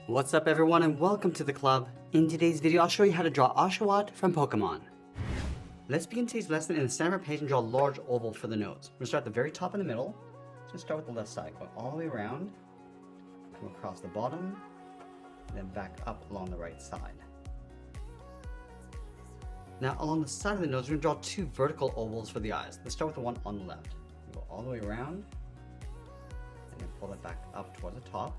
What's up everyone and welcome to the club. In today's video, I'll show you how to draw Oshawott from Pokemon. Let's begin today's lesson in the center of the page and draw a large oval for the nose. We're going to start at the very top in the middle. Just start with the left side, going all the way around, come across the bottom, and then back up along the right side. Now along the side of the nose, we're going to draw two vertical ovals for the eyes. Let's start with the one on the left. Go all the way around, and then pull it back up towards the top.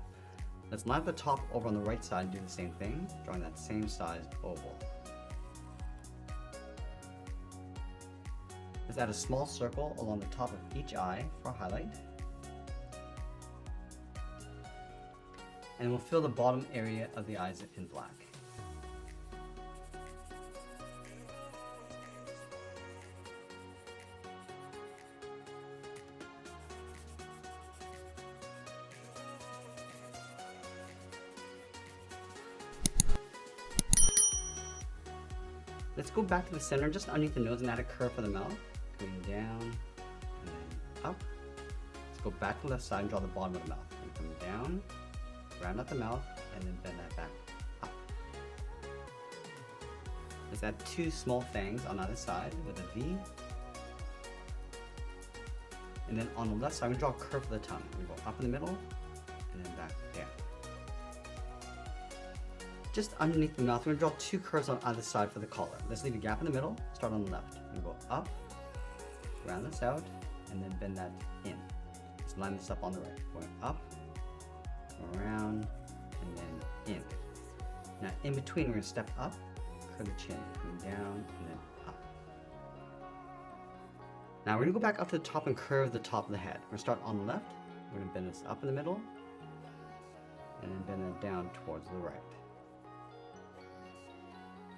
Let's line up the top over on the right side and do the same thing, drawing that same sized oval. Let's add a small circle along the top of each eye for a highlight. And we'll fill the bottom area of the eyes in black. Let's go back to the center, just underneath the nose, and add a curve for the mouth. Coming down and then up. Let's go back to the left side and draw the bottom of the mouth. And come down, round out the mouth, and then bend that back up. Let's add two small fangs on either side with a V. And then on the left side, I'm going to draw a curve for the tongue. We're going to go up in the middle and then back down. Just underneath the mouth, we're going to draw two curves on either side for the collar. Let's leave a gap in the middle, start on the left. We're going to go up, round this out, and then bend that in. Let's line this up on the right. Going up, around, and then in. Now in between, we're going to step up, curve the chin, coming down, and then up. Now we're going to go back up to the top and curve the top of the head. We're going to start on the left, we're going to bend this up in the middle, and then bend it down towards the right.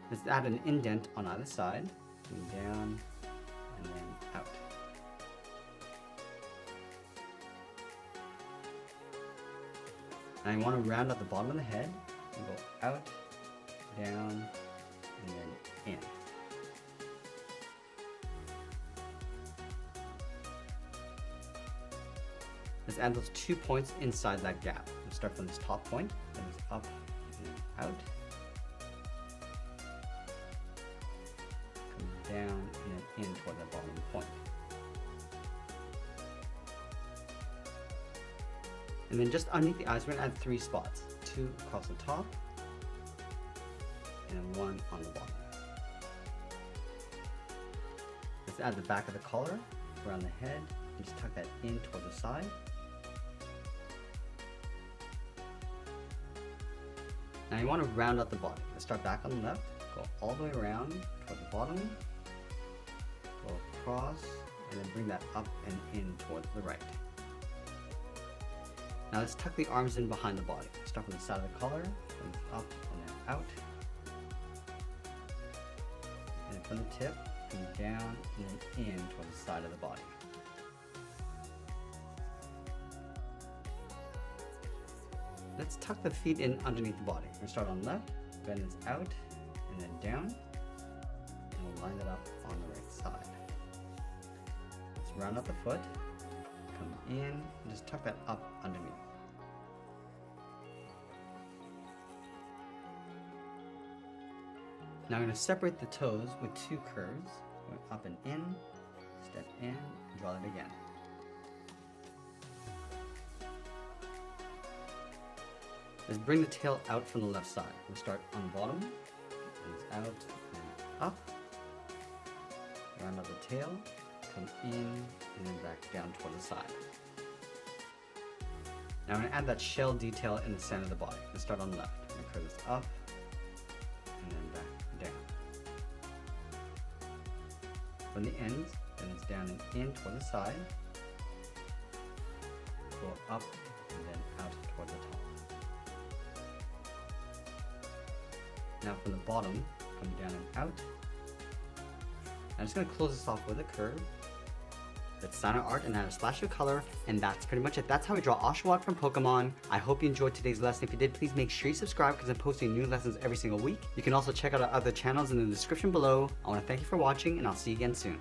Let's add an indent on either side, coming down and then out. Now you want to round out the bottom of the head and go out, down, and then in. Let's add those 2 points inside that gap. Let's start from this top point, then it's up and out. Down and then in toward the bottom point. And then just underneath the eyes, we're going to add 3 spots. 2 across the top, and then 1 on the bottom. Let's add the back of the collar around the head, and just tuck that in toward the side. Now you want to round out the body. Let's start back on the left, go all the way around toward the bottom, go across, and then bring that up and in towards the right. Now let's tuck the arms in behind the body. Start from the side of the collar, then up and then out. And then from the tip, come down and then in towards the side of the body. Let's tuck the feet in underneath the body. We're going to start on the left, bend this out, and then down, and we'll line it up on the right side. Let's round out the foot, come in, and just tuck that up underneath. Now I'm going to separate the toes with 2 curves, going up and in, step in, and draw it again. Let's bring the tail out from the left side. We'll start on the bottom, and out and up, round out the tail, come in, and then back down toward the side. Now I'm going to add that shell detail in the center of the body. Let's start on the left. I'm going to curve this up, and then back down. From the ends, then it's down and in toward the side, go up, and then out toward the top. Now from the bottom, come down and out. I'm just going to close this off with a curve. Let's sign our art and add a splash of color, and that's pretty much it. That's how we draw Oshawott from Pokemon. I hope you enjoyed today's lesson. If you did, please make sure you subscribe because I'm posting new lessons every single week. You can also check out our other channels in the description below. I want to thank you for watching, and I'll see you again soon.